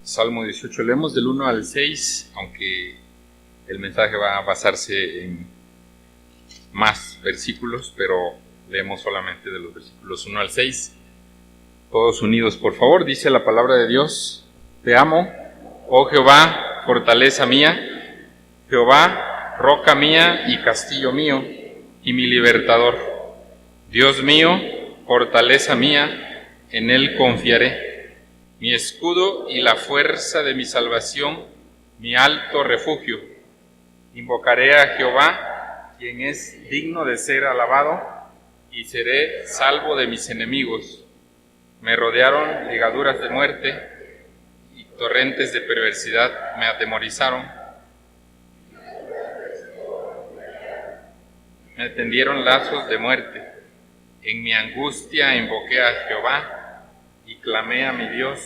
Salmo 18, leemos del 1 al 6, aunque el mensaje va a basarse en más versículos, pero leemos solamente de los versículos 1 al 6. Todos unidos, por favor, dice la palabra de Dios: Te amo, oh Jehová, fortaleza mía, Jehová, roca mía y castillo mío, y mi libertador. Dios mío, fortaleza mía, en él confiaré. Mi escudo y la fuerza de mi salvación, mi alto refugio. Invocaré a Jehová, quien es digno de ser alabado, y seré salvo de mis enemigos. Me rodearon ligaduras de muerte, y torrentes de perversidad me atemorizaron. Me tendieron lazos de muerte. En mi angustia invoqué a Jehová, y clamé a mi Dios.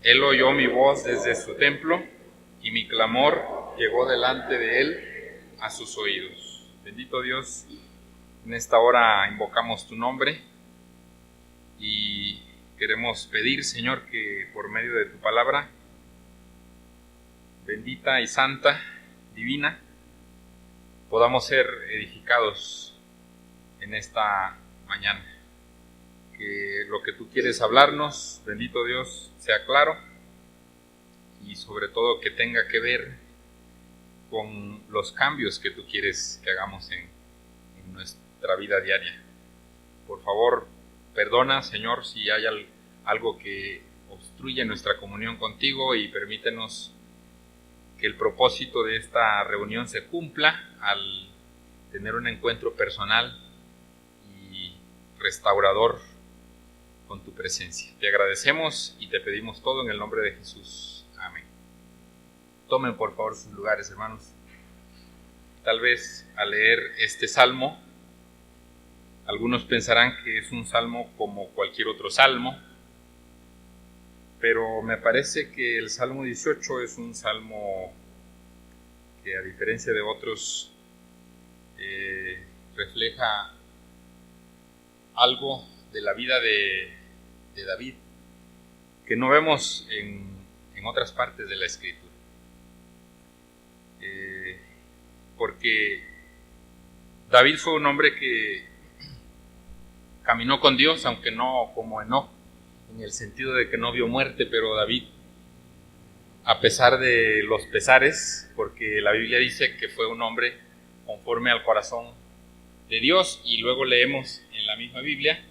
Él oyó mi voz desde su templo, y mi clamor llegó delante de él a sus oídos. Bendito Dios, en esta hora invocamos tu nombre y queremos pedir, Señor, que por medio de tu palabra, bendita y santa, divina, podamos ser edificados en esta mañana. Que lo que tú quieres hablarnos, bendito Dios, sea claro y sobre todo que tenga que ver con los cambios que tú quieres que hagamos en nuestra vida diaria. Por favor, perdona, Señor, si hay algo que obstruye nuestra comunión contigo, y permítenos que el propósito de esta reunión se cumpla al tener un encuentro personal y restaurador con tu presencia. Te agradecemos y te pedimos todo en el nombre de Jesús. Amén. Tomen por favor sus lugares, hermanos. Tal vez al leer este salmo, algunos pensarán que es un salmo como cualquier otro salmo, pero me parece que el Salmo 18 es un salmo que, a diferencia de otros, refleja algo de la vida de David que no vemos en otras partes de la Escritura. Porque David fue un hombre que caminó con Dios, aunque no como Enoc, en el sentido de que no vio muerte, pero David, a pesar de los pesares, porque la Biblia dice que fue un hombre conforme al corazón de Dios, y luego leemos en la misma Biblia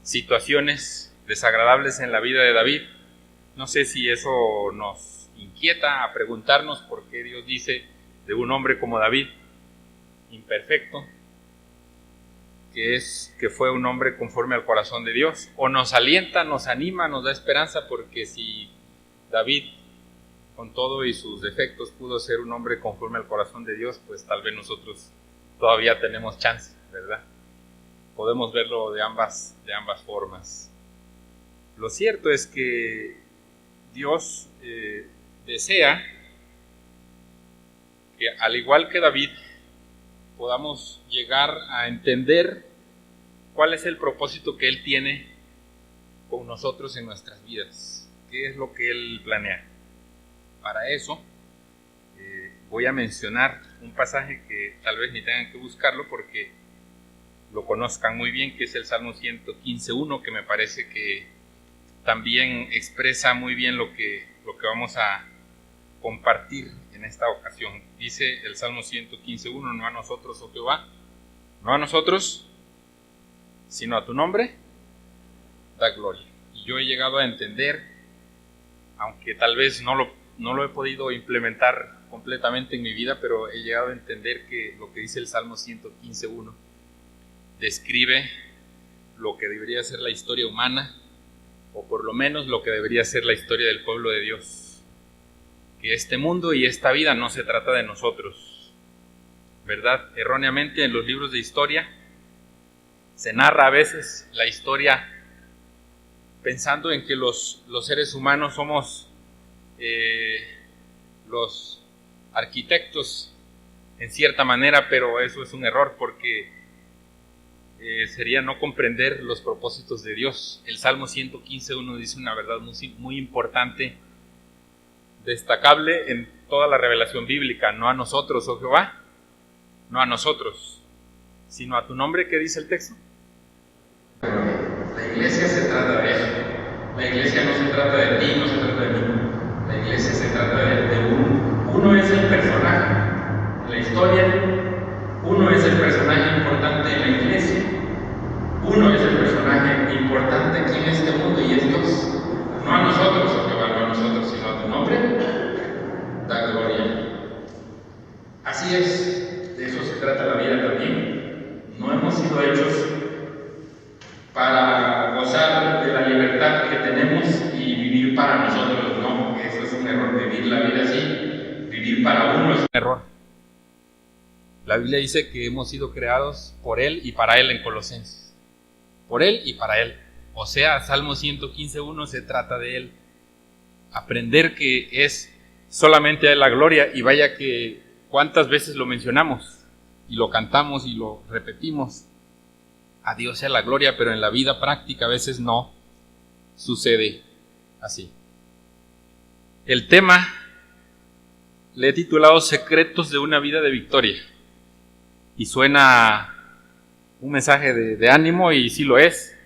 situaciones desagradables en la vida de David. No sé si eso nos inquieta a preguntarnos por qué Dios dice de un hombre como David, imperfecto, que fue un hombre conforme al corazón de Dios, o nos alienta, nos anima, nos da esperanza, porque si David, con todo y sus defectos, pudo ser un hombre conforme al corazón de Dios, pues tal vez nosotros todavía tenemos chance, ¿verdad? Podemos verlo de ambas formas. Lo cierto es que Dios desea que, al igual que David, podamos llegar a entender cuál es el propósito que Él tiene con nosotros en nuestras vidas, qué es lo que Él planea. Para eso voy a mencionar un pasaje que tal vez ni tengan que buscarlo porque lo conozcan muy bien, que es el Salmo 115.1, que me parece que también expresa muy bien lo que vamos a compartir en esta ocasión. Dice el Salmo 115.1: No a nosotros, oh Jehová, no a nosotros, sino a tu nombre da gloria. Y yo he llegado a entender, aunque tal vez no lo he podido implementar completamente en mi vida, pero he llegado a entender que lo que dice el Salmo 115.1 describe lo que debería ser la historia humana, o por lo menos lo que debería ser la historia del pueblo de Dios. Que este mundo y esta vida no se trata de nosotros, ¿verdad? Erróneamente en los libros de historia se narra a veces la historia pensando en que los seres humanos somos los arquitectos en cierta manera, pero eso es un error, porque sería no comprender los propósitos de Dios. El Salmo 115.1 dice una verdad muy importante destacable en toda la revelación bíblica. No a nosotros, oh Jehová, no a nosotros, sino a tu nombre. ¿Qué dice el texto? La iglesia se trata de eso. La iglesia no se trata de ti, no se trata de mí. La iglesia se trata de uno. Uno es el personaje en la historia. Uno es el personaje importante en la iglesia. Uno es el personaje importante aquí en este mundo y es Dios. No a nosotros, oh Jehová, no a nosotros, sino a tu nombre. Da gloria. Así es, de eso se trata la vida también. No hemos sido hechos para gozar de la libertad que tenemos y vivir para nosotros, no, eso es un error. Vivir la vida así, vivir para uno es un error. La Biblia dice que hemos sido creados por Él y para Él en Colosenses. Por Él y para Él. O sea, Salmo 115:1 se trata de Él. Aprender que es solamente a Él la gloria, y vaya que cuántas veces lo mencionamos y lo cantamos y lo repetimos. A Dios sea la gloria, pero en la vida práctica a veces no sucede así. El tema le he titulado Secretos de una vida de victoria. Y suena un mensaje de ánimo, y sí lo es.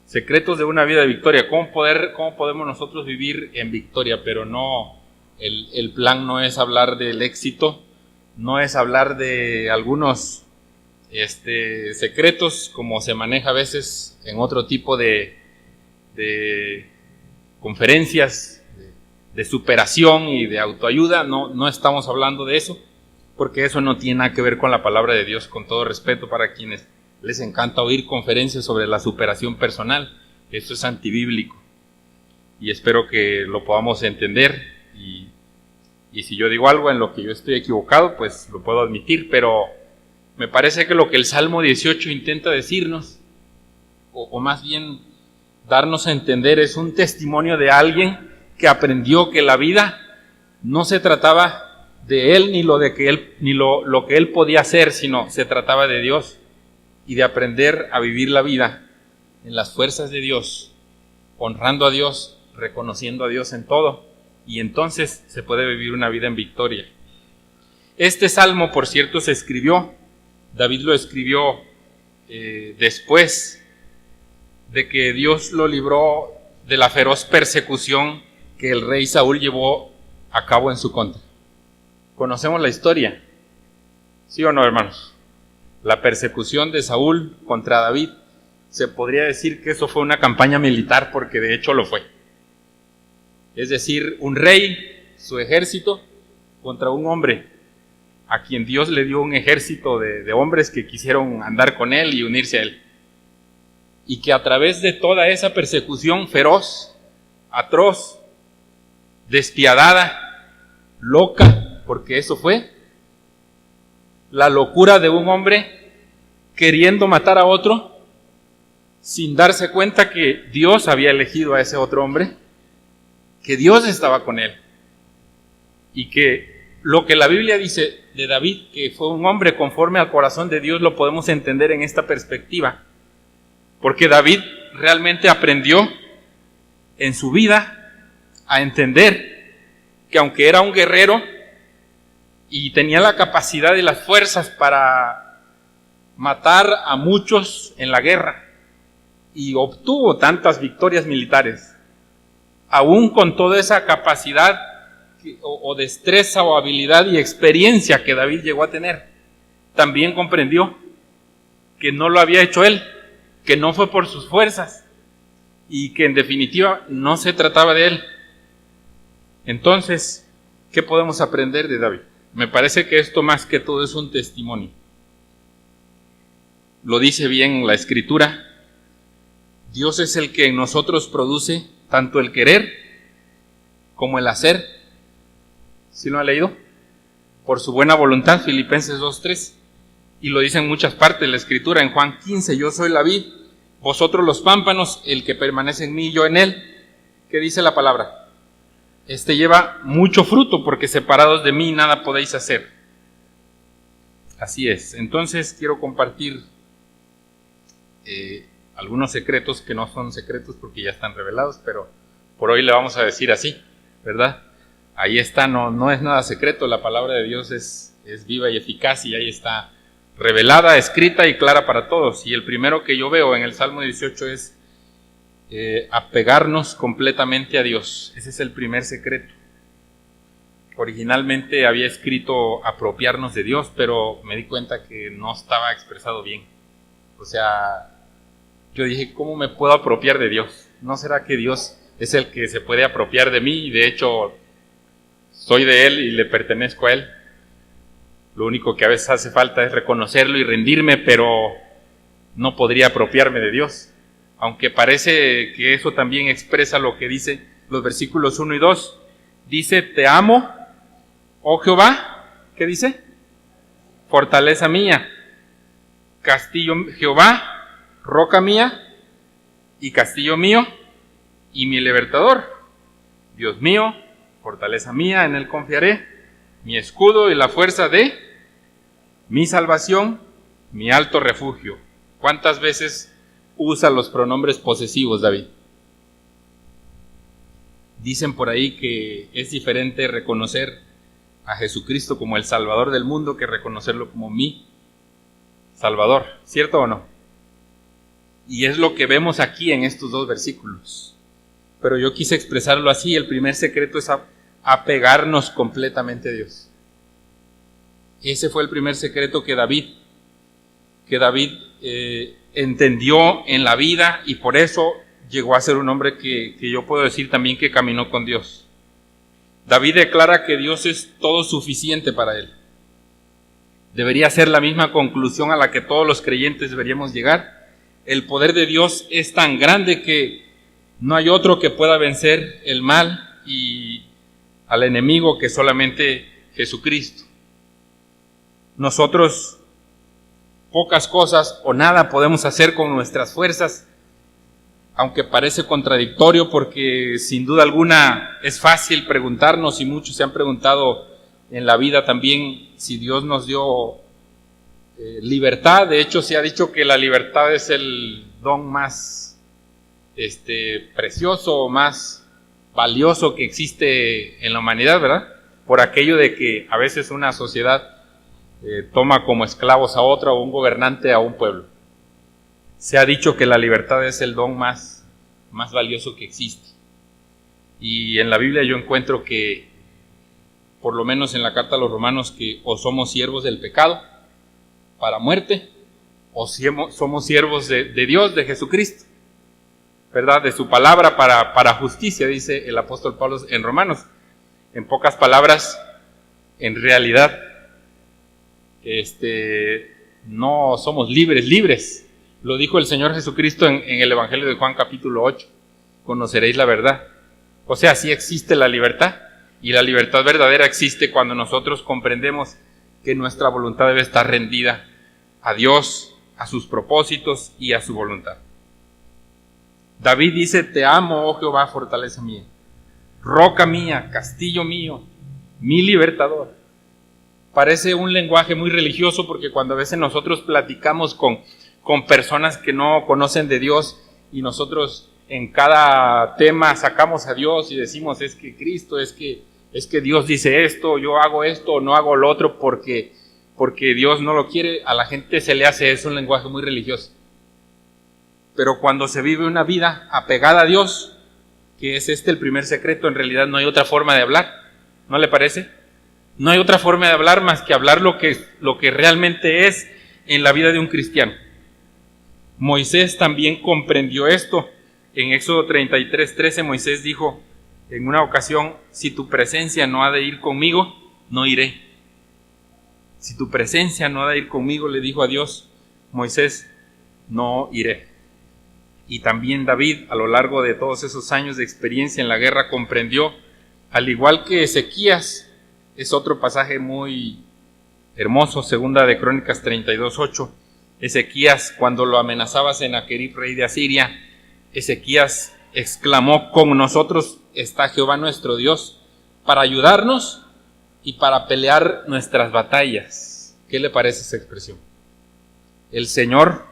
Secretos de una vida de victoria. ¿Cómo podemos nosotros vivir en victoria? Pero no, el plan no es hablar del éxito, no es hablar de algunos secretos como se maneja a veces en otro tipo de conferencias de superación y de autoayuda. No estamos hablando de eso, porque eso no tiene nada que ver con la palabra de Dios, con todo respeto para quienes les encanta oír conferencias sobre la superación personal. Eso es antibíblico y espero que lo podamos entender, y si yo digo algo en lo que yo estoy equivocado, pues lo puedo admitir, pero me parece que lo que el Salmo 18 intenta decirnos, o más bien darnos a entender, es un testimonio de alguien que aprendió que la vida no se trataba de él ni lo que él podía hacer, sino se trataba de Dios, y de aprender a vivir la vida en las fuerzas de Dios, honrando a Dios, reconociendo a Dios en todo, y entonces se puede vivir una vida en victoria. Este salmo, por cierto, David lo escribió después de que Dios lo libró de la feroz persecución que el rey Saúl llevó a cabo en su contra. Conocemos la historia, ¿sí o no, hermanos? La persecución de Saúl contra David, se podría decir que eso fue una campaña militar, porque de hecho lo fue. Es decir, un rey, su ejército, contra un hombre a quien Dios le dio un ejército de hombres que quisieron andar con él y unirse a él. Y que a través de toda esa persecución feroz, atroz, despiadada, loca, porque eso fue, la locura de un hombre queriendo matar a otro, sin darse cuenta que Dios había elegido a ese otro hombre, que Dios estaba con él, y que lo que la Biblia dice de David, que fue un hombre conforme al corazón de Dios, lo podemos entender en esta perspectiva, porque David realmente aprendió en su vida a entender que aunque era un guerrero y tenía la capacidad y las fuerzas para matar a muchos en la guerra, y obtuvo tantas victorias militares, aún con toda esa capacidad o destreza o habilidad y experiencia que David llegó a tener, también comprendió que no lo había hecho él, que no fue por sus fuerzas, y que en definitiva no se trataba de él. Entonces, ¿qué podemos aprender de David? Me parece que esto más que todo es un testimonio. Lo dice bien la Escritura: Dios es el que en nosotros produce tanto el querer como el hacer. ¿Sí lo han leído? Por su buena voluntad, Filipenses 2:3. Y lo dice en muchas partes de la Escritura. En Juan 15, yo soy la vid, vosotros los pámpanos, el que permanece en mí y yo en él. ¿Qué dice la palabra? Este lleva mucho fruto, porque separados de mí nada podéis hacer. Así es. Entonces quiero compartir algunos secretos que no son secretos porque ya están revelados, pero por hoy le vamos a decir así, ¿verdad? ahí está, no es nada secreto, la palabra de Dios es viva y eficaz y ahí está revelada, escrita y clara para todos. Y el primero que yo veo en el Salmo 18 es apegarnos completamente a Dios. Ese es el primer secreto. Originalmente había escrito apropiarnos de Dios, pero me di cuenta que no estaba expresado bien. O sea, yo dije, ¿cómo me puedo apropiar de Dios? ¿No será que Dios es el que se puede apropiar de mí? Y de hecho, soy de Él y le pertenezco a Él. Lo único que a veces hace falta es reconocerlo y rendirme, pero no podría apropiarme de Dios. Aunque parece que eso también expresa lo que dice los versículos 1 y 2. Dice, te amo, oh Jehová. ¿Qué dice? Fortaleza mía, castillo Jehová, roca mía y castillo mío y mi libertador. Dios mío, fortaleza mía, en Él confiaré, mi escudo y la fuerza de mi salvación, mi alto refugio. ¿Cuántas veces usa los pronombres posesivos, David? Dicen por ahí que es diferente reconocer a Jesucristo como el Salvador del mundo que reconocerlo como mi Salvador, ¿cierto o no? Y es lo que vemos aquí en estos dos versículos. Pero yo quise expresarlo así. El primer secreto es apegarnos completamente a Dios. Ese fue el primer secreto que David entendió en la vida, y por eso llegó a ser un hombre que yo puedo decir también que caminó con Dios. David declara que Dios es todo suficiente para él. Debería ser la misma conclusión a la que todos los creyentes deberíamos llegar. El poder de Dios es tan grande que no hay otro que pueda vencer el mal y al enemigo que solamente Jesucristo. Nosotros pocas cosas o nada podemos hacer con nuestras fuerzas, aunque parece contradictorio, porque sin duda alguna es fácil preguntarnos, y muchos se han preguntado en la vida también, si Dios nos dio libertad. De hecho, se ha dicho que la libertad es el don más precioso, más valioso que existe en la humanidad, ¿verdad? Por aquello de que a veces una sociedad toma como esclavos a otra, o un gobernante a un pueblo. Se ha dicho que la libertad es el don más valioso que existe. Y en la Biblia yo encuentro que, por lo menos en la carta a los Romanos, que o somos siervos del pecado para muerte, o somos siervos de Dios, de Jesucristo, ¿verdad? De su palabra para justicia, dice el apóstol Pablo en Romanos. En pocas palabras, en realidad, no somos libres. Lo dijo el Señor Jesucristo en el Evangelio de Juan capítulo 8. Conoceréis la verdad. O sea, sí existe la libertad. Y la libertad verdadera existe cuando nosotros comprendemos que nuestra voluntad debe estar rendida a Dios, a sus propósitos y a su voluntad. David dice, te amo, oh Jehová, fortaleza mía, roca mía, castillo mío, mi libertador. Parece un lenguaje muy religioso, porque cuando a veces nosotros platicamos con personas que no conocen de Dios, y nosotros en cada tema sacamos a Dios y decimos, es que Cristo, es que Dios dice esto, yo hago esto o no hago lo otro porque Dios no lo quiere, a la gente se le hace eso un lenguaje muy religioso. Pero cuando se vive una vida apegada a Dios, que es el primer secreto, en realidad no hay otra forma de hablar, ¿no le parece? No hay otra forma de hablar más que hablar lo que realmente es en la vida de un cristiano. Moisés también comprendió esto. En Éxodo 33:13, Moisés dijo en una ocasión, si tu presencia no ha de ir conmigo, no iré. Si tu presencia no ha de ir conmigo, le dijo a Dios Moisés, no iré. Y también David, a lo largo de todos esos años de experiencia en la guerra, comprendió, al igual que Ezequías. Es otro pasaje muy hermoso, segunda de Crónicas 32:8. Ezequías, cuando lo amenazaba Sennacherib, rey de Asiria, Ezequías exclamó, con nosotros está Jehová nuestro Dios, para ayudarnos y para pelear nuestras batallas. ¿Qué le parece esa expresión? El Señor,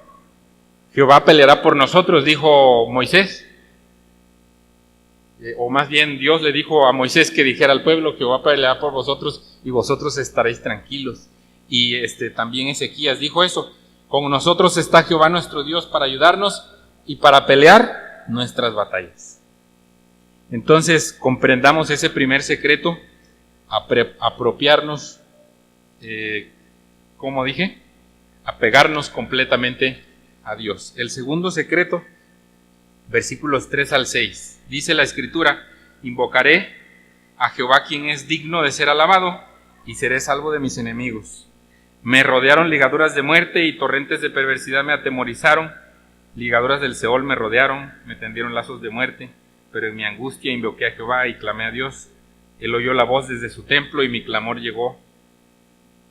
Jehová peleará por nosotros, dijo Moisés. o más bien Dios le dijo a Moisés que dijera al pueblo: Jehová peleará por vosotros y vosotros estaréis tranquilos. Y también Ezequías dijo eso: con nosotros está Jehová nuestro Dios para ayudarnos y para pelear nuestras batallas. Entonces comprendamos ese primer secreto: apropiarnos, como dije, apegarnos completamente a Dios. El segundo secreto, versículos 3 al 6, dice la Escritura: invocaré a Jehová, quien es digno de ser alabado, y seré salvo de mis enemigos. Me rodearon ligaduras de muerte y torrentes de perversidad me atemorizaron. Ligaduras del Seol me rodearon, me tendieron lazos de muerte, pero en mi angustia invoqué a Jehová y clamé a Dios. Él oyó la voz desde su templo y mi clamor llegó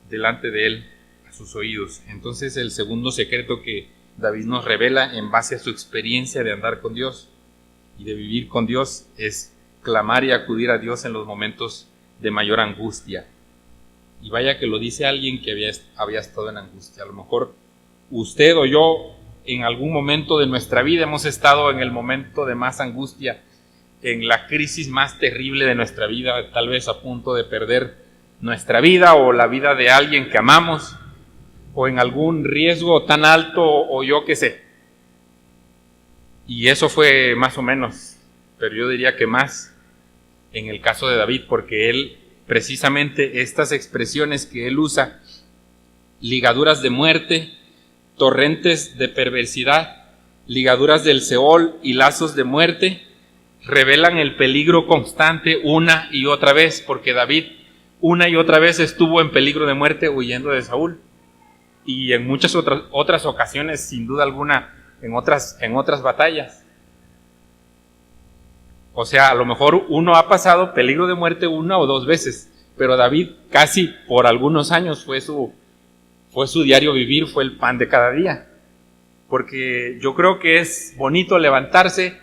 delante de él a sus oídos. Entonces, el segundo secreto que David nos revela en base a su experiencia de andar con Dios y de vivir con Dios es clamar y acudir a Dios en los momentos de mayor angustia. Y vaya que lo dice alguien que había estado en angustia. A lo mejor usted o yo en algún momento de nuestra vida hemos estado en el momento de más angustia, en la crisis más terrible de nuestra vida, tal vez a punto de perder nuestra vida o la vida de alguien que amamos, o en algún riesgo tan alto, o yo qué sé. Y eso fue más o menos, pero yo diría que más en el caso de David, porque él, precisamente estas expresiones que él usa, ligaduras de muerte, torrentes de perversidad, ligaduras del Seol y lazos de muerte, revelan el peligro constante una y otra vez, porque David una y otra vez estuvo en peligro de muerte huyendo de Saúl, y en muchas otras ocasiones, sin duda alguna, en otras batallas. O sea, a lo mejor uno ha pasado peligro de muerte una o dos veces, pero David casi por algunos años fue su diario vivir, fue el pan de cada día. Porque yo creo que es bonito levantarse,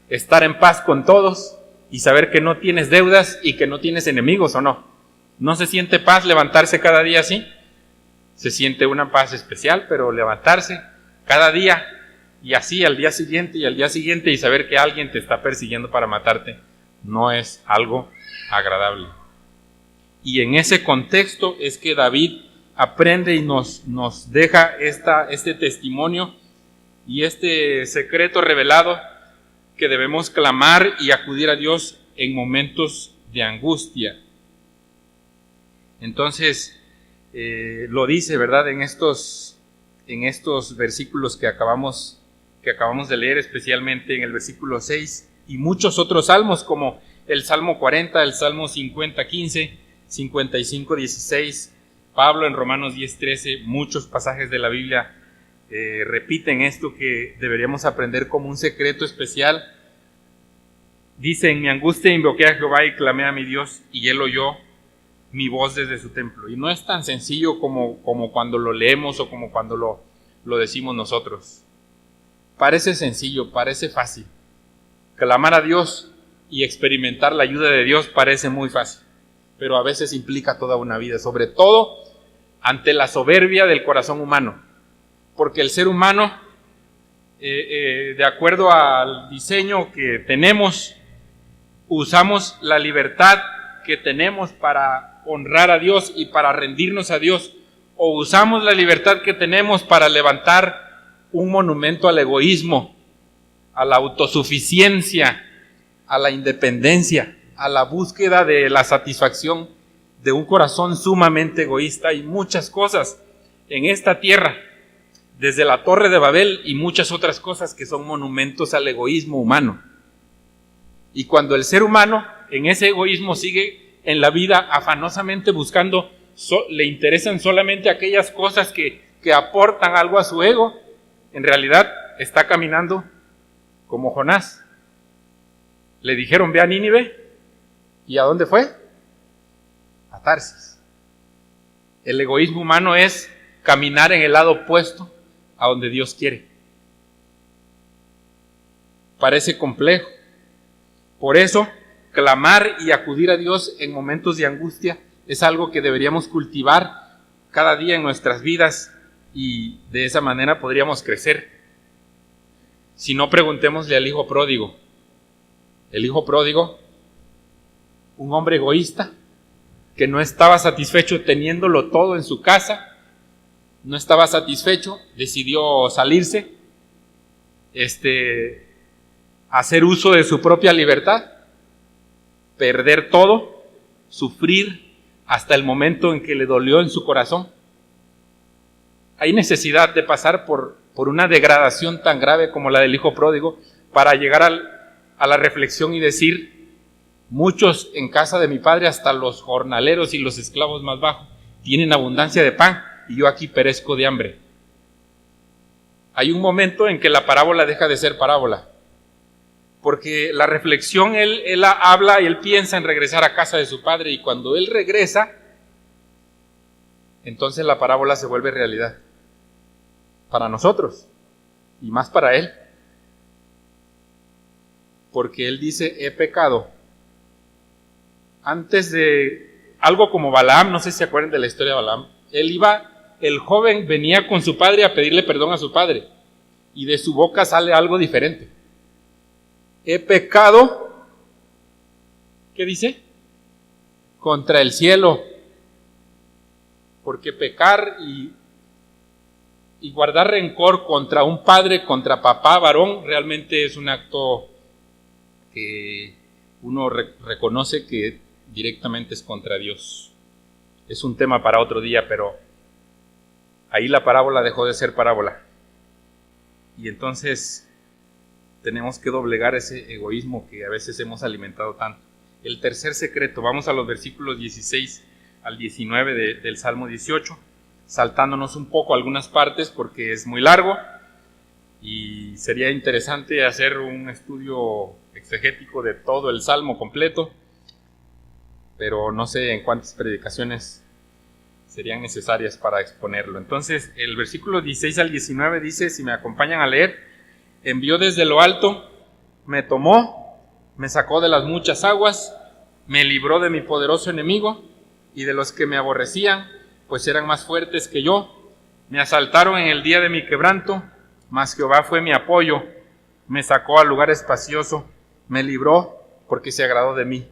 estar en paz con todos y saber que no tienes deudas y que no tienes enemigos, ¿o no? ¿No se siente paz levantarse cada día así? Se siente una paz especial, pero levantarse cada día y así al día siguiente y al día siguiente y saber que alguien te está persiguiendo para matarte no es algo agradable. Y en ese contexto es que David aprende y nos deja este testimonio y este secreto revelado, que debemos clamar y acudir a Dios en momentos de angustia. Entonces, lo dice, ¿verdad? En estos versículos que acabamos de leer, especialmente en el versículo 6, y muchos otros salmos, como el Salmo 40, el Salmo 50, 15, 55, 16, Pablo en Romanos 10, 13, muchos pasajes de la Biblia repiten esto que deberíamos aprender como un secreto especial. Dice: en mi angustia invoqué a Jehová y clamé a mi Dios, y él oyó mi voz desde su templo. Y no es tan sencillo como cuando lo leemos o como cuando lo decimos nosotros. Parece sencillo, parece fácil. Clamar a Dios y experimentar la ayuda de Dios parece muy fácil, pero a veces implica toda una vida, sobre todo ante la soberbia del corazón humano, porque el ser humano, de acuerdo al diseño que tenemos, usamos la libertad que tenemos para honrar a Dios y para rendirnos a Dios, o usamos la libertad que tenemos para levantar un monumento al egoísmo, a la autosuficiencia, a la independencia, a la búsqueda de la satisfacción de un corazón sumamente egoísta, y muchas cosas en esta tierra, desde la Torre de Babel y muchas otras cosas que son monumentos al egoísmo humano. Y cuando el ser humano en ese egoísmo sigue en la vida afanosamente buscando, le interesan solamente aquellas cosas que aportan algo a su ego, en realidad está caminando como Jonás. Le dijeron: ve a Nínive, ¿y a dónde fue? A Tarsis. El egoísmo humano es caminar en el lado opuesto a donde Dios quiere. Parece complejo. Por eso, clamar y acudir a Dios en momentos de angustia es algo que deberíamos cultivar cada día en nuestras vidas, y de esa manera podríamos crecer. Si no, preguntémosle al hijo pródigo. El hijo pródigo, un hombre egoísta, que no estaba satisfecho teniéndolo todo en su casa, no estaba satisfecho, decidió salirse, hacer uso de su propia libertad, perder todo, sufrir hasta el momento en que le dolió en su corazón. Hay necesidad de pasar por una degradación tan grave como la del hijo pródigo para llegar a la reflexión y decir: muchos en casa de mi padre, hasta los jornaleros y los esclavos más bajos, tienen abundancia de pan y yo aquí perezco de hambre. Hay un momento en que la parábola deja de ser parábola, porque la reflexión, él habla y él piensa en regresar a casa de su padre, y cuando él regresa, entonces la parábola se vuelve realidad para nosotros y más para él, porque él dice: he pecado. Antes de algo como Balaam, no sé si se acuerdan de la historia de Balaam, el joven venía con su padre a pedirle perdón a su padre, y de su boca sale algo diferente. He pecado, ¿qué dice? Contra el cielo. Porque pecar y guardar rencor contra un padre, contra papá, varón, realmente es un acto que uno reconoce que directamente es contra Dios. Es un tema para otro día, pero ahí la parábola dejó de ser parábola. Y entonces tenemos que doblegar ese egoísmo que a veces hemos alimentado tanto. El tercer secreto, vamos a los versículos 16 al 19 del Salmo 18, saltándonos un poco algunas partes porque es muy largo y sería interesante hacer un estudio exegético de todo el Salmo completo, pero no sé en cuántas predicaciones serían necesarias para exponerlo. Entonces, el versículo 16 al 19 dice, si me acompañan a leer: envió desde lo alto, me tomó, me sacó de las muchas aguas, me libró de mi poderoso enemigo y de los que me aborrecían, pues eran más fuertes que yo. Me asaltaron en el día de mi quebranto, mas Jehová fue mi apoyo, me sacó al lugar espacioso, me libró porque se agradó de mí.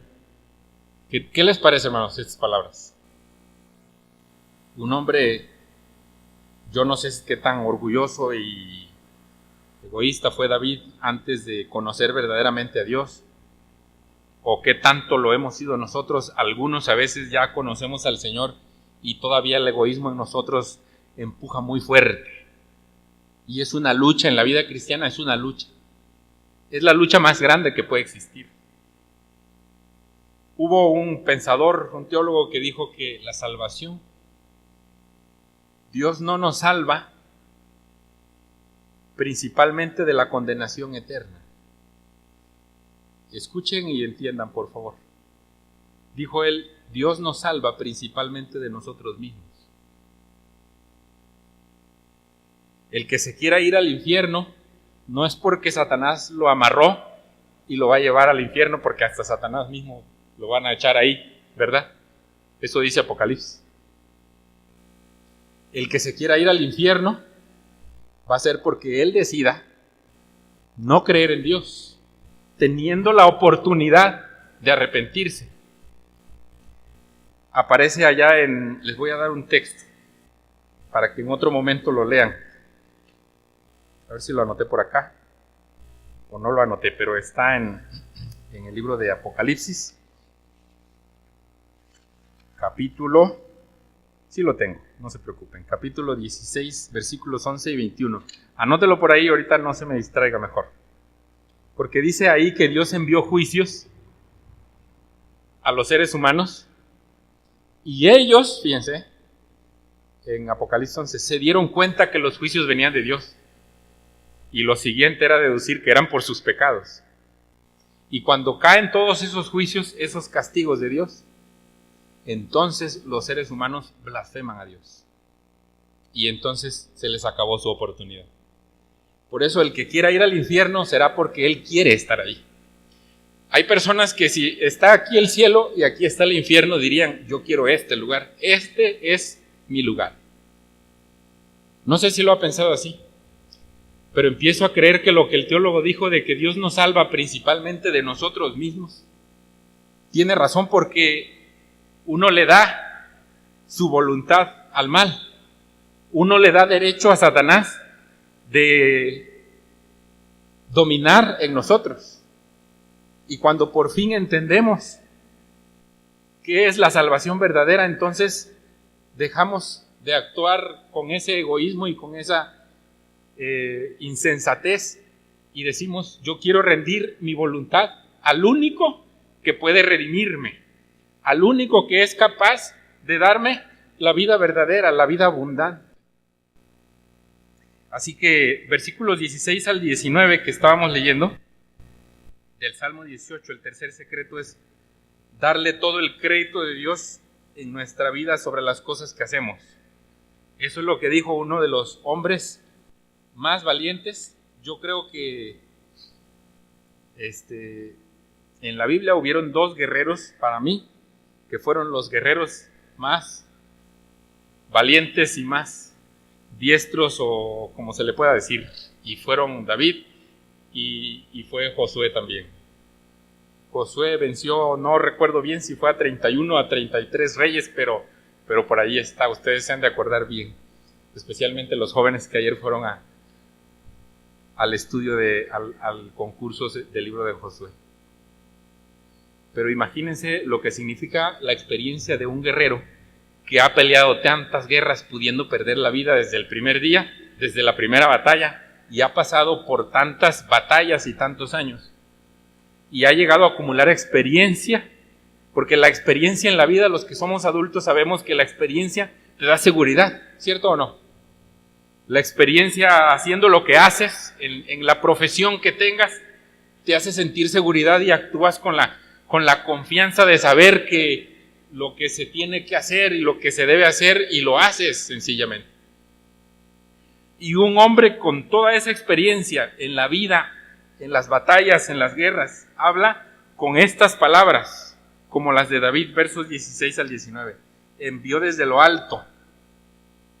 ¿Qué les parece, hermanos, estas palabras? Un hombre, yo no sé qué tan orgulloso y egoísta fue David antes de conocer verdaderamente a Dios, o qué tanto lo hemos sido nosotros. Algunos a veces ya conocemos al Señor y todavía el egoísmo en nosotros empuja muy fuerte. Y es una lucha en la vida cristiana, es una lucha. Es la lucha más grande que puede existir. Hubo un pensador, un teólogo que dijo que la salvación, Dios no nos salva principalmente de la condenación eterna. Escuchen y entiendan, por favor. Dijo él, Dios nos salva principalmente de nosotros mismos. El que se quiera ir al infierno no es porque Satanás lo amarró y lo va a llevar al infierno, porque hasta Satanás mismo lo van a echar ahí, ¿verdad? Eso dice Apocalipsis. El que se quiera ir al infierno va a ser porque él decida no creer en Dios, teniendo la oportunidad de arrepentirse. Aparece allá les voy a dar un texto para que en otro momento lo lean. A ver si lo anoté por acá o no lo anoté, pero está en el libro de Apocalipsis, capítulo, sí lo tengo, no se preocupen, capítulo 16, versículos 11 y 21. Anótelo por ahí, ahorita no se me distraiga mejor. Porque dice ahí que Dios envió juicios a los seres humanos y ellos, fíjense, en Apocalipsis 11, se dieron cuenta que los juicios venían de Dios. Y lo siguiente era deducir que eran por sus pecados. Y cuando caen todos esos juicios, esos castigos de Dios, entonces los seres humanos blasfeman a Dios. Y entonces se les acabó su oportunidad. Por eso el que quiera ir al infierno será porque él quiere estar ahí. Hay personas que si está aquí el cielo y aquí está el infierno, dirían, yo quiero este lugar, este es mi lugar. No sé si lo ha pensado así. pero empiezo a creer que lo que el teólogo dijo de que Dios nos salva principalmente de nosotros mismos, tiene razón, porque uno le da su voluntad al mal. Uno le da derecho a Satanás de dominar en nosotros. Y cuando por fin entendemos qué es la salvación verdadera, entonces dejamos de actuar con ese egoísmo y con esa insensatez y decimos: yo quiero rendir mi voluntad al único que puede redimirme, al único que es capaz de darme la vida verdadera, la vida abundante. Así que versículos 16 al 19 que estábamos leyendo del Salmo 18, el tercer secreto es darle todo el crédito de Dios en nuestra vida sobre las cosas que hacemos. Eso es lo que dijo uno de los hombres más valientes. Yo creo que en la Biblia hubieron dos guerreros para mí, que fueron los guerreros más valientes y más diestros, o como se le pueda decir, y fueron David y fue Josué también. Josué venció, no recuerdo bien si fue a 31 o a 33 reyes, pero por ahí está, ustedes se han de acordar bien, especialmente los jóvenes que ayer fueron al estudio, al concurso del libro de Josué. Pero imagínense lo que significa la experiencia de un guerrero que ha peleado tantas guerras, pudiendo perder la vida desde el primer día, desde la primera batalla, y ha pasado por tantas batallas y tantos años, y ha llegado a acumular experiencia, porque la experiencia en la vida, los que somos adultos sabemos que la experiencia te da seguridad, ¿cierto o no? La experiencia haciendo lo que haces, en la profesión que tengas, te hace sentir seguridad y actúas con la confianza de saber que lo que se tiene que hacer y lo que se debe hacer, y lo haces sencillamente. Y un hombre con toda esa experiencia en la vida, en las batallas, en las guerras, habla con estas palabras, como las de David, versos 16 al 19. Envió desde lo alto.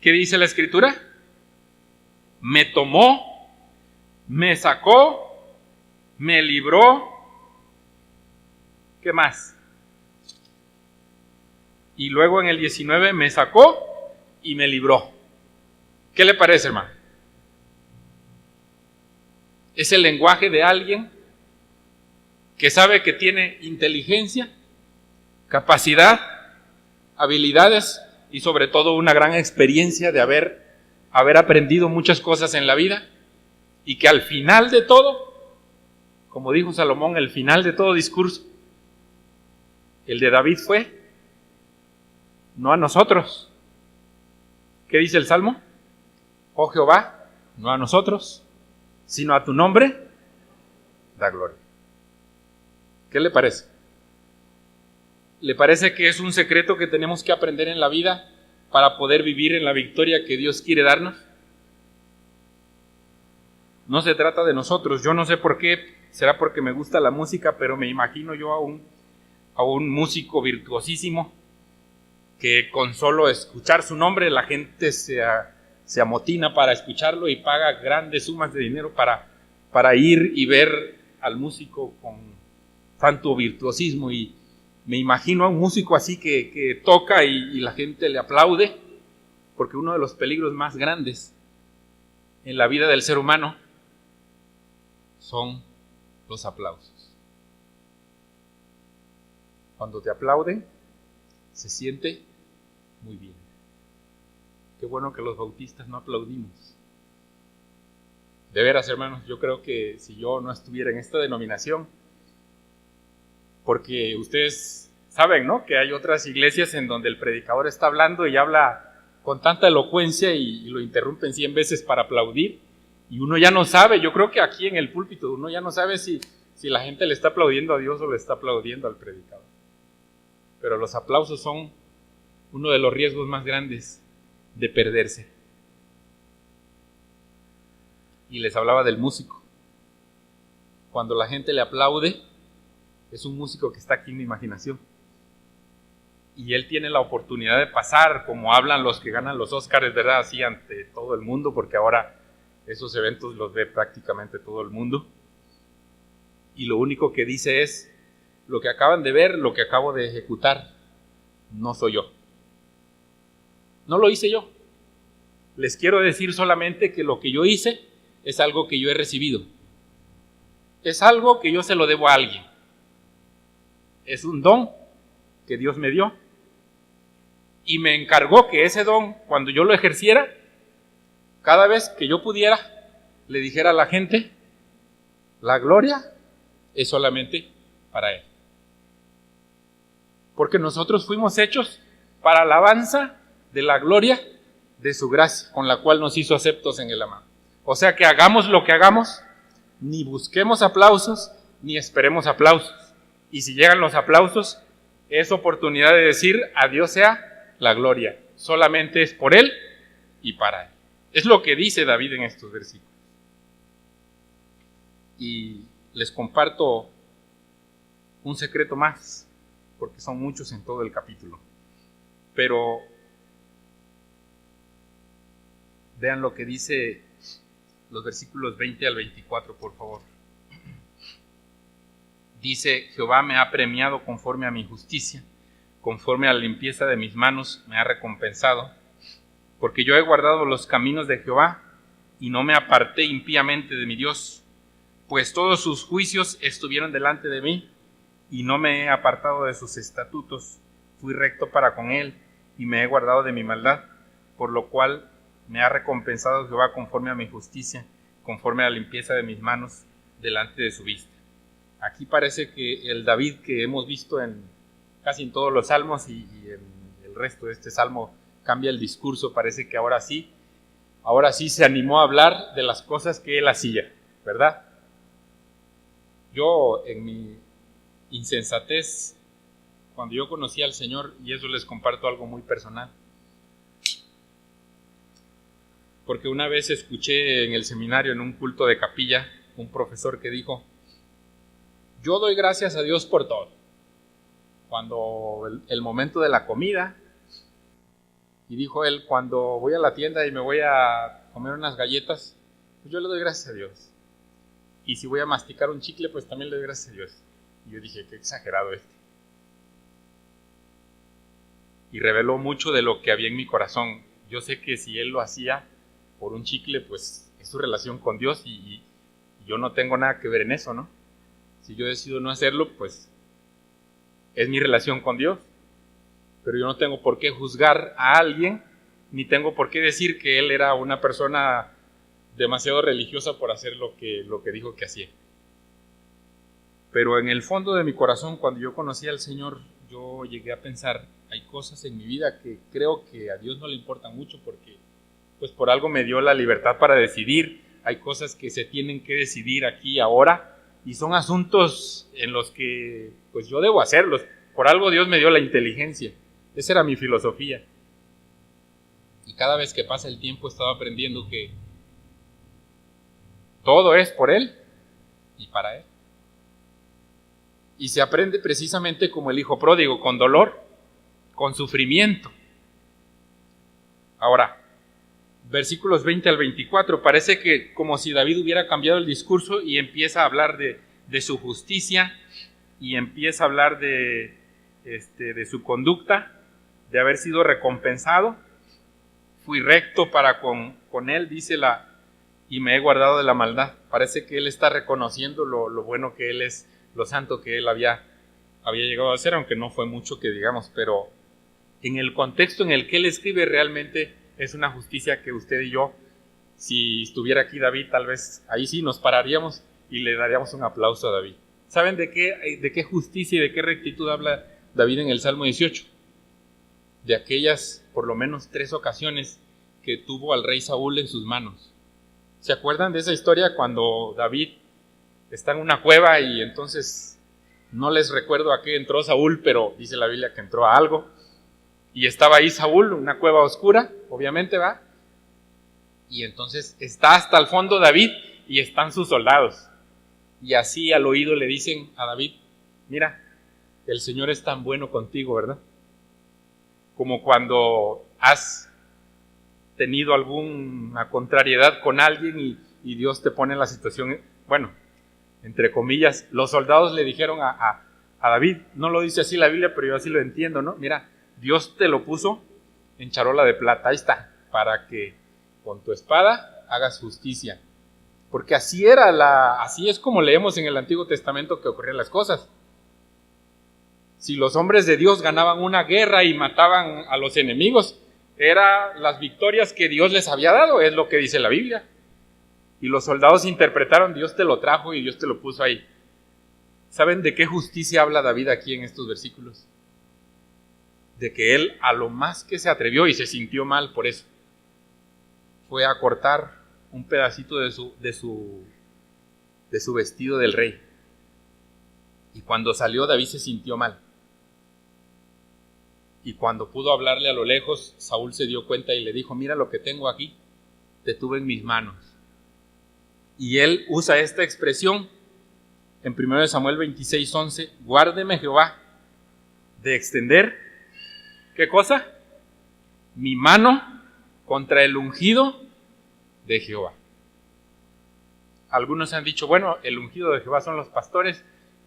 ¿Qué dice la Escritura? Me tomó, me sacó, me libró. ¿Qué más? Y luego en el 19, me sacó y me libró. ¿Qué le parece, hermano? Es el lenguaje de alguien que sabe que tiene inteligencia, capacidad, habilidades y sobre todo una gran experiencia de haber aprendido muchas cosas en la vida, y que al final de todo, como dijo Salomón, el final de todo discurso, el de David fue: no a nosotros. ¿Qué dice el Salmo? Oh Jehová, no a nosotros, sino a tu nombre da gloria. ¿Qué le parece? ¿Le parece que es un secreto que tenemos que aprender en la vida para poder vivir en la victoria que Dios quiere darnos? No se trata de nosotros. Yo no sé por qué, será porque me gusta la música, pero me imagino yo a un músico virtuosísimo que con solo escuchar su nombre la gente se amotina para escucharlo y paga grandes sumas de dinero para ir y ver al músico con tanto virtuosismo. Y me imagino a un músico así que toca y la gente le aplaude, porque uno de los peligros más grandes en la vida del ser humano son los aplausos. Cuando te aplauden, se siente muy bien. Qué bueno que los bautistas no aplaudimos. De veras, hermanos, yo creo que si yo no estuviera en esta denominación, porque ustedes saben, ¿no?, que hay otras iglesias en donde el predicador está hablando y habla con tanta elocuencia y lo interrumpen 100 veces para aplaudir, y uno ya no sabe. Yo creo que aquí en el púlpito uno ya no sabe si la gente le está aplaudiendo a Dios o le está aplaudiendo al predicador. Pero los aplausos son uno de los riesgos más grandes de perderse. Y les hablaba del músico. Cuando la gente le aplaude, es un músico que está aquí en mi imaginación. Y él tiene la oportunidad de pasar, como hablan los que ganan los Óscares, ¿verdad?, así ante todo el mundo, porque ahora Esos eventos los ve prácticamente todo el mundo. Y lo único que dice es, lo que acaban de ver, lo que acabo de ejecutar, no soy yo. No lo hice yo. Les quiero decir solamente que lo que yo hice es algo que yo he recibido. Es algo que yo se lo debo a alguien. Es un don que Dios me dio. Y me encargó que ese don, cuando yo lo ejerciera, cada vez que yo pudiera, le dijera a la gente, la gloria es solamente para Él. Porque nosotros fuimos hechos para alabanza de la gloria de su gracia, con la cual nos hizo aceptos en el amado. O sea que hagamos lo que hagamos, ni busquemos aplausos, ni esperemos aplausos. Y si llegan los aplausos, es oportunidad de decir, a Dios sea la gloria. Solamente es por Él y para Él. Es lo que dice David en estos versículos. Y les comparto un secreto más, porque son muchos en todo el capítulo. Pero vean lo que dice los versículos 20 al 24, por favor. Dice, Jehová me ha premiado conforme a mi justicia, conforme a la limpieza de mis manos me ha recompensado, porque yo he guardado los caminos de Jehová y no me aparté impíamente de mi Dios, pues todos sus juicios estuvieron delante de mí y no me he apartado de sus estatutos. Fui recto para con él y me he guardado de mi maldad, por lo cual me ha recompensado Jehová conforme a mi justicia, conforme a la limpieza de mis manos delante de su vista. Aquí parece que el David que hemos visto en casi en todos los salmos y en el resto de este salmo cambia el discurso. Parece que ahora sí se animó a hablar de las cosas que él hacía, ¿verdad? Yo en mi insensatez, cuando yo conocí al Señor, y eso les comparto algo muy personal, porque una vez escuché en el seminario, en un culto de capilla, un profesor que dijo, yo doy gracias a Dios por todo. Cuando el momento de la comida, y dijo él, cuando voy a la tienda y me voy a comer unas galletas, pues yo le doy gracias a Dios. Y si voy a masticar un chicle, pues también le doy gracias a Dios. Y yo dije, qué exagerado este. Y reveló mucho de lo que había en mi corazón. Yo sé que si él lo hacía por un chicle, pues es su relación con Dios y yo no tengo nada que ver en eso, ¿no? Si yo decido no hacerlo, pues es mi relación con Dios. Pero yo no tengo por qué juzgar a alguien, ni tengo por qué decir que él era una persona demasiado religiosa por hacer lo que dijo que hacía. Pero en el fondo de mi corazón, cuando yo conocí al Señor, yo llegué a pensar, hay cosas en mi vida que creo que a Dios no le importan mucho porque pues por algo me dio la libertad para decidir. Hay cosas que se tienen que decidir aquí, ahora, y son asuntos en los que pues yo debo hacerlos. Por algo Dios me dio la inteligencia. Esa era mi filosofía. Y cada vez que pasa el tiempo he estado aprendiendo que todo es por Él y para Él. Y se aprende precisamente como el hijo pródigo, con dolor, con sufrimiento. Ahora, versículos 20 al 24, parece que como si David hubiera cambiado el discurso y empieza a hablar de su justicia y empieza a hablar de su conducta, de haber sido recompensado. Fui recto para con él, dice y me he guardado de la maldad. Parece que él está reconociendo lo bueno que él es, lo santo que él había llegado a ser, aunque no fue mucho que digamos, pero en el contexto en el que él escribe realmente es una justicia que usted y yo, si estuviera aquí David, tal vez ahí sí nos pararíamos y le daríamos un aplauso a David. ¿Saben de qué justicia y de qué rectitud habla David en el Salmo 18? De aquellas, por lo menos 3 ocasiones que tuvo al rey Saúl en sus manos. ¿Se acuerdan de esa historia cuando David está en una cueva y entonces no les recuerdo a qué entró Saúl, pero dice la Biblia que entró a algo? Y estaba ahí Saúl, una cueva oscura, obviamente, ¿va? Y entonces está hasta el fondo David y están sus soldados. Y así al oído le dicen a David, mira, el Señor es tan bueno contigo, ¿verdad? Como cuando has tenido alguna contrariedad con alguien y Dios te pone en la situación, bueno, entre comillas, los soldados le dijeron a David, no lo dice así la Biblia, pero yo así lo entiendo, ¿no? Mira, Dios te lo puso en charola de plata, ahí está, para que con tu espada hagas justicia. Porque así es como leemos en el Antiguo Testamento que ocurrían las cosas. Si los hombres de Dios ganaban una guerra y mataban a los enemigos, eran las victorias que Dios les había dado, es lo que dice la Biblia. Y los soldados interpretaron, Dios te lo trajo y Dios te lo puso ahí. ¿Saben de qué justicia habla David aquí en estos versículos? De que él a lo más que se atrevió y se sintió mal por eso, fue a cortar un pedacito de su vestido del rey. Y cuando salió, David se sintió mal. Y cuando pudo hablarle a lo lejos, Saúl se dio cuenta y le dijo, mira lo que tengo aquí, te tuve en mis manos. Y él usa esta expresión en 1 Samuel 26:11, guárdeme Jehová de extender, ¿qué cosa? Mi mano contra el ungido de Jehová. Algunos han dicho, bueno, el ungido de Jehová son los pastores,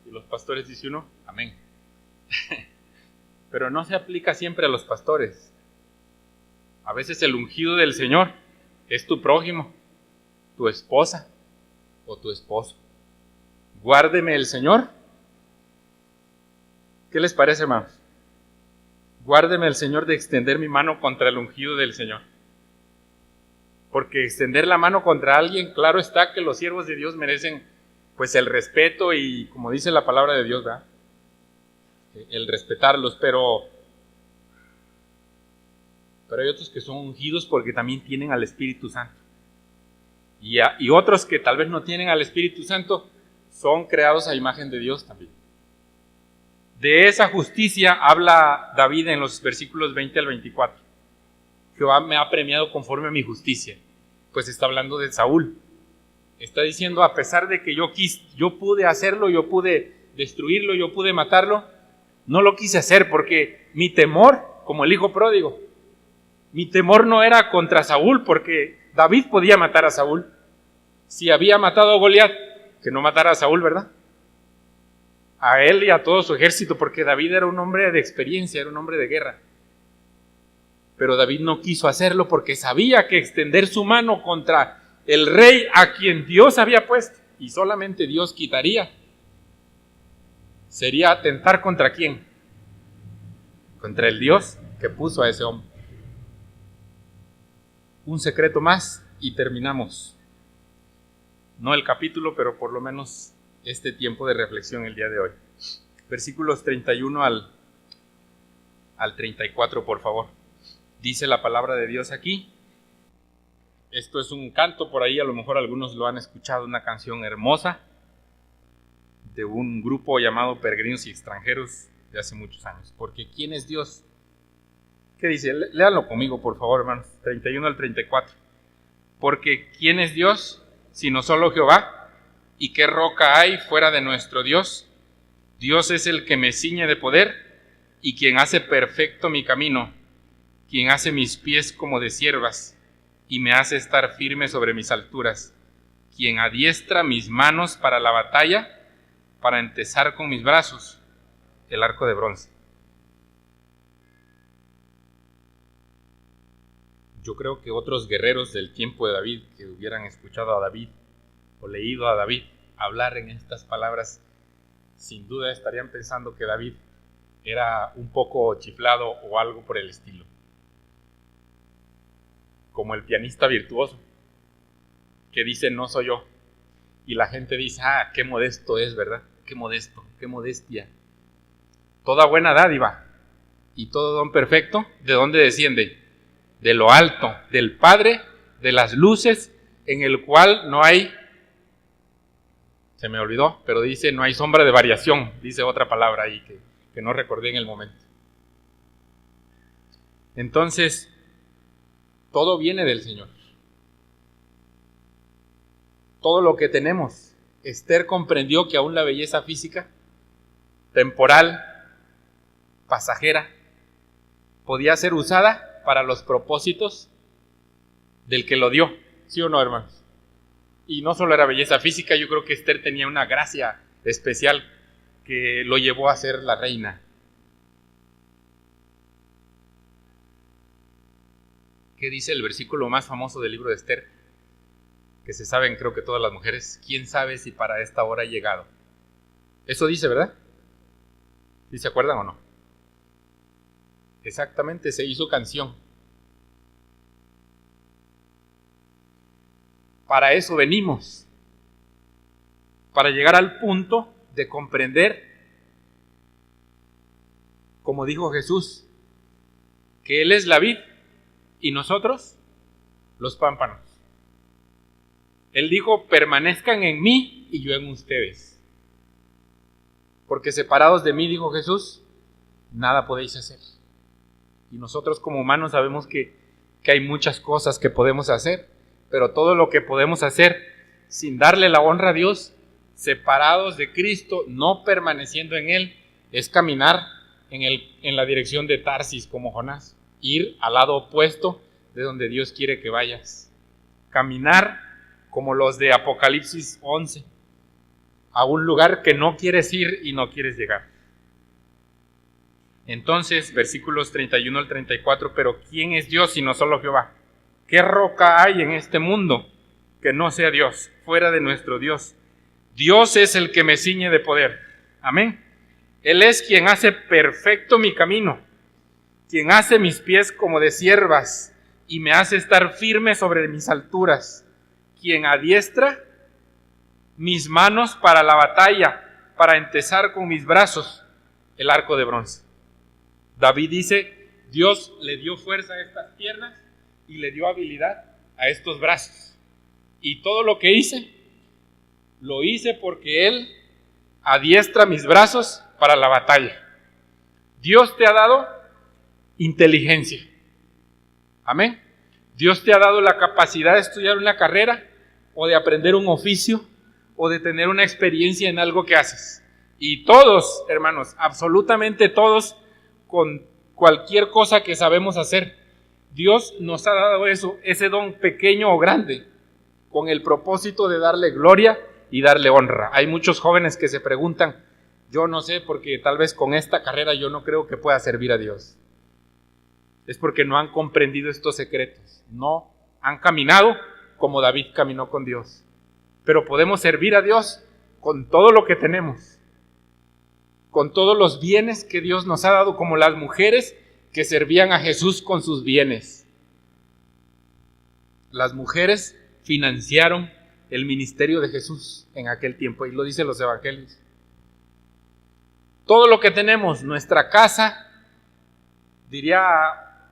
y los pastores dice uno, amén. Pero no se aplica siempre a los pastores. A veces el ungido del Señor es tu prójimo, tu esposa o tu esposo. Guárdeme el Señor. ¿Qué les parece, hermanos? Guárdeme el Señor de extender mi mano contra el ungido del Señor. Porque extender la mano contra alguien, claro está que los siervos de Dios merecen pues el respeto y, como dice la palabra de Dios, ¿verdad? El respetarlos, pero hay otros que son ungidos porque también tienen al Espíritu Santo. Y otros que tal vez no tienen al Espíritu Santo, son creados a imagen de Dios también. De esa justicia habla David en los versículos 20 al 24. Jehová me ha premiado conforme a mi justicia. Pues está hablando de Saúl. Está diciendo, a pesar de que yo pude hacerlo, yo pude destruirlo, yo pude matarlo, no lo quise hacer porque mi temor, como el hijo pródigo, mi temor no era contra Saúl, porque David podía matar a Saúl. Si había matado a Goliat, que no matara a Saúl, ¿verdad? A él y a todo su ejército, porque David era un hombre de experiencia, era un hombre de guerra. Pero David no quiso hacerlo porque sabía que extender su mano contra el rey a quien Dios había puesto, y solamente Dios quitaría, sería atentar ¿contra quién? Contra el Dios que puso a ese hombre. Un secreto más y terminamos. No el capítulo, pero por lo menos este tiempo de reflexión el día de hoy. Versículos 31 al 34, por favor. Dice la palabra de Dios aquí. Esto es un canto, por ahí a lo mejor algunos lo han escuchado, una canción hermosa de un grupo llamado Peregrinos y Extranjeros de hace muchos años. Porque ¿quién es Dios? ¿Qué dice? Léanlo conmigo, por favor, hermanos. 31 al 34. Porque ¿quién es Dios sino solo Jehová? ¿Y qué roca hay fuera de nuestro Dios? Dios es el que me ciñe de poder y quien hace perfecto mi camino, quien hace mis pies como de ciervas y me hace estar firme sobre mis alturas, quien adiestra mis manos para la batalla, para entesar con mis brazos el arco de bronce. Yo creo que otros guerreros del tiempo de David que hubieran escuchado a David o leído a David hablar en estas palabras, sin duda estarían pensando que David era un poco chiflado o algo por el estilo. Como el pianista virtuoso que dice no soy yo, y la gente dice qué modesto es, ¿verdad? Qué modesto, qué modestia. Toda buena dádiva y todo don perfecto, ¿de dónde desciende? De lo alto, del Padre de las luces, en el cual no hay, se me olvidó, pero dice no hay sombra de variación, dice otra palabra ahí que no recordé en el momento. Entonces, todo viene del Señor. Todo lo que tenemos. Esther comprendió que aún la belleza física, temporal, pasajera, podía ser usada para los propósitos del que lo dio, ¿sí o no, hermanos? Y no solo era belleza física, yo creo que Esther tenía una gracia especial que lo llevó a ser la reina. ¿Qué dice el versículo más famoso del libro de Esther? Que se saben, creo que todas las mujeres. ¿Quién sabe si para esta hora ha llegado? Eso dice, ¿verdad? ¿Sí se acuerdan o no? Exactamente, se hizo canción. Para eso venimos. Para llegar al punto de comprender, como dijo Jesús, que Él es la vid y nosotros los pámpanos. Él dijo, permanezcan en mí y yo en ustedes. Porque separados de mí, dijo Jesús, nada podéis hacer. Y nosotros como humanos sabemos que hay muchas cosas que podemos hacer, pero todo lo que podemos hacer sin darle la honra a Dios, separados de Cristo, no permaneciendo en Él, es caminar en la dirección de Tarsis como Jonás, ir al lado opuesto de donde Dios quiere que vayas. Caminar como los de Apocalipsis 11, a un lugar que no quieres ir y no quieres llegar. Entonces, versículos 31 al 34, pero ¿quién es Dios sino solo Jehová? ¿Qué roca hay en este mundo que no sea Dios, fuera de nuestro Dios? Dios es el que me ciñe de poder. Amén. Él es quien hace perfecto mi camino, quien hace mis pies como de ciervas y me hace estar firme sobre mis alturas, quien adiestra mis manos para la batalla, para entesar con mis brazos el arco de bronce. David dice, Dios le dio fuerza a estas piernas y le dio habilidad a estos brazos. Y todo lo que hice, lo hice porque Él adiestra mis brazos para la batalla. Dios te ha dado inteligencia. Amén. Dios te ha dado la capacidad de estudiar una carrera o de aprender un oficio o de tener una experiencia en algo que haces. Y todos, hermanos, absolutamente todos, con cualquier cosa que sabemos hacer, Dios nos ha dado eso, ese don pequeño o grande, con el propósito de darle gloria y darle honra. Hay muchos jóvenes que se preguntan, yo no sé, porque tal vez con esta carrera yo no creo que pueda servir a Dios. Es porque no han comprendido estos secretos, no han caminado como David caminó con Dios. Pero podemos servir a Dios con todo lo que tenemos, con todos los bienes que Dios nos ha dado, como las mujeres que servían a Jesús con sus bienes. Las mujeres financiaron el ministerio de Jesús en aquel tiempo, y lo dicen los evangelios. Todo lo que tenemos, nuestra casa, diría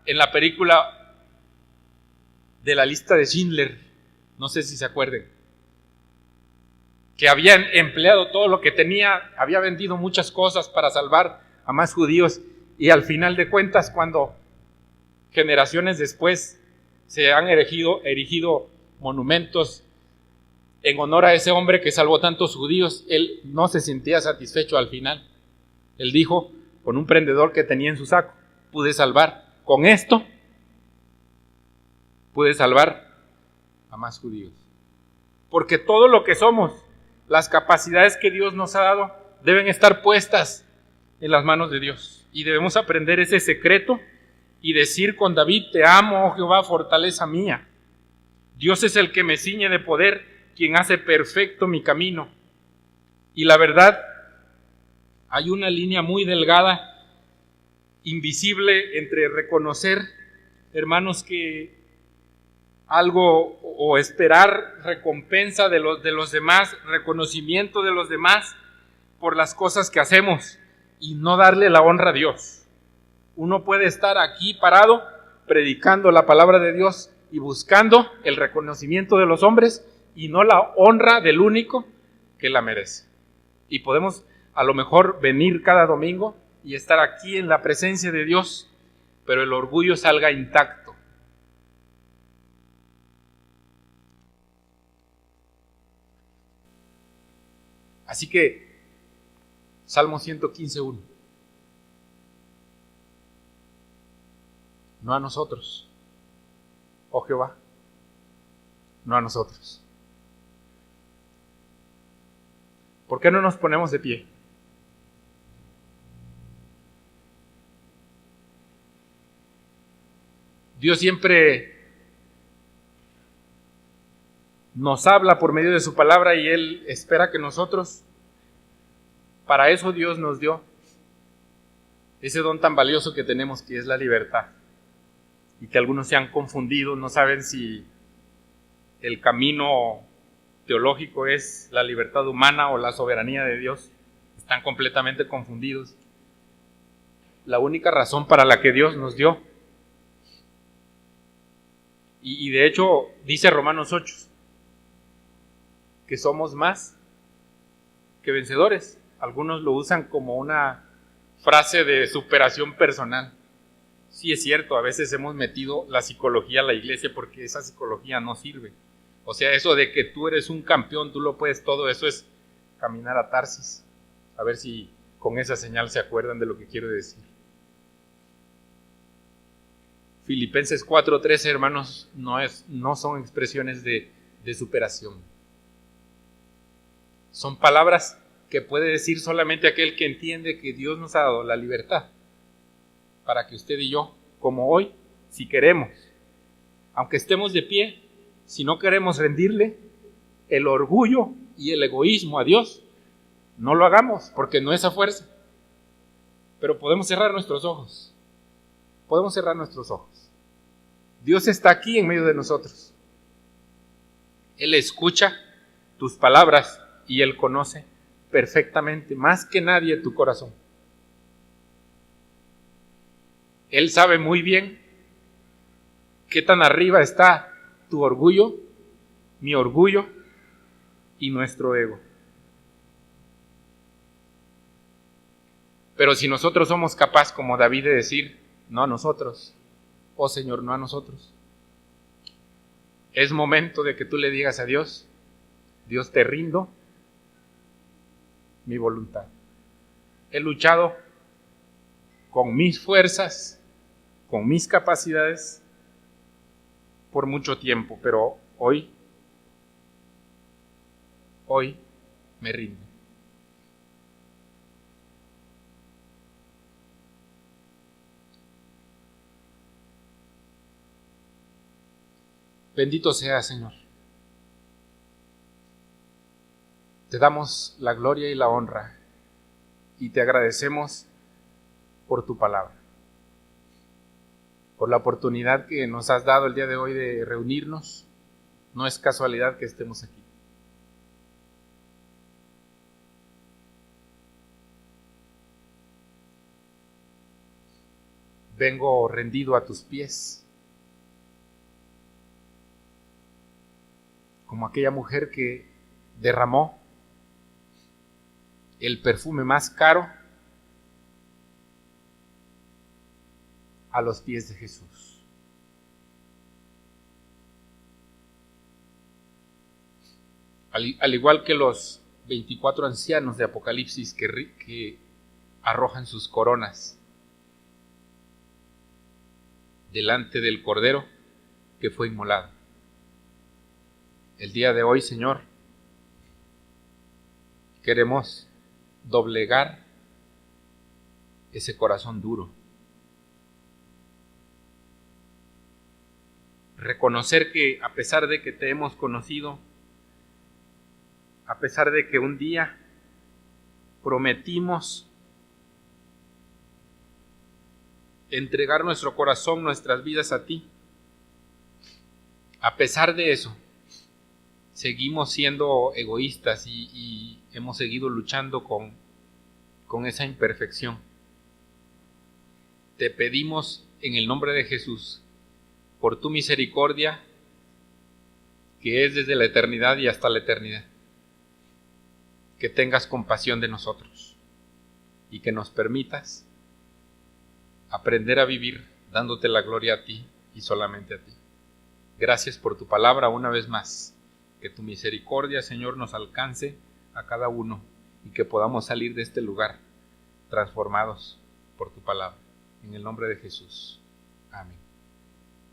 en la película de la lista de Schindler, no sé si se acuerden, que había empleado todo lo que tenía, había vendido muchas cosas para salvar a más judíos, y al final de cuentas, cuando generaciones después se han erigido monumentos en honor a ese hombre que salvó tantos judíos, él no se sentía satisfecho al final. Él dijo, con un prendedor que tenía en su saco, pude salvar, con esto, pude salvar a más judíos. Porque todo lo que somos, las capacidades que Dios nos ha dado, deben estar puestas en las manos de Dios. Y debemos aprender ese secreto y decir con David, te amo, oh Jehová, fortaleza mía. Dios es el que me ciñe de poder, quien hace perfecto mi camino. Y la verdad, hay una línea muy delgada, invisible, entre reconocer, hermanos, que algo o esperar recompensa de los demás, reconocimiento de los demás por las cosas que hacemos y no darle la honra a Dios. Uno puede estar aquí parado predicando la palabra de Dios y buscando el reconocimiento de los hombres y no la honra del único que la merece. Y podemos a lo mejor venir cada domingo y estar aquí en la presencia de Dios, pero el orgullo salga intacto. Así que, Salmo 115:1. No a nosotros, oh Jehová, no a nosotros. ¿Por qué no nos ponemos de pie? Dios siempre nos habla por medio de su palabra y Él espera que nosotros, para eso Dios nos dio ese don tan valioso que tenemos, que es la libertad. Y que algunos se han confundido, no saben si el camino teológico es la libertad humana o la soberanía de Dios. Están completamente confundidos. La única razón para la que Dios nos dio, y de hecho dice Romanos 8, que somos más que vencedores. Algunos lo usan como una frase de superación personal. Sí, es cierto, a veces hemos metido la psicología a la iglesia porque esa psicología no sirve. O sea, eso de que tú eres un campeón, tú lo puedes todo, eso es caminar a Tarsis. A ver si con esa señal se acuerdan de lo que quiero decir. Filipenses 4:13, hermanos, no son expresiones de superación. Son palabras que puede decir solamente aquel que entiende que Dios nos ha dado la libertad para que usted y yo, como hoy, si queremos, aunque estemos de pie, si no queremos rendirle el orgullo y el egoísmo a Dios, no lo hagamos, porque no es a fuerza. Pero podemos cerrar nuestros ojos. Podemos cerrar nuestros ojos. Dios está aquí en medio de nosotros. Él escucha tus palabras y Él conoce perfectamente, más que nadie, tu corazón. Él sabe muy bien qué tan arriba está tu orgullo, mi orgullo y nuestro ego. Pero si nosotros somos capaces, como David, de decir, no a nosotros, oh Señor, no a nosotros, es momento de que tú le digas a Dios, Dios, te rindo mi voluntad. He luchado con mis fuerzas, con mis capacidades por mucho tiempo, pero hoy me rindo. Bendito sea, Señor. Te damos la gloria y la honra y te agradecemos por tu palabra, por la oportunidad que nos has dado el día de hoy de reunirnos. No es casualidad que estemos aquí. Vengo rendido a tus pies, como aquella mujer que derramó el perfume más caro a los pies de Jesús. Al igual que los 24 ancianos de Apocalipsis que arrojan sus coronas delante del Cordero que fue inmolado. El día de hoy, Señor, queremos doblegar ese corazón duro. Reconocer que a pesar de que te hemos conocido, a pesar de que un día prometimos entregar nuestro corazón, nuestras vidas a ti, a pesar de eso, seguimos siendo egoístas y hemos seguido luchando con esa imperfección. Te pedimos en el nombre de Jesús, por tu misericordia, que es desde la eternidad y hasta la eternidad, que tengas compasión de nosotros y que nos permitas aprender a vivir dándote la gloria a ti y solamente a ti. Gracias por tu palabra una vez más. Que tu misericordia, Señor, nos alcance a cada uno y que podamos salir de este lugar transformados por tu palabra. En el nombre de Jesús. Amén.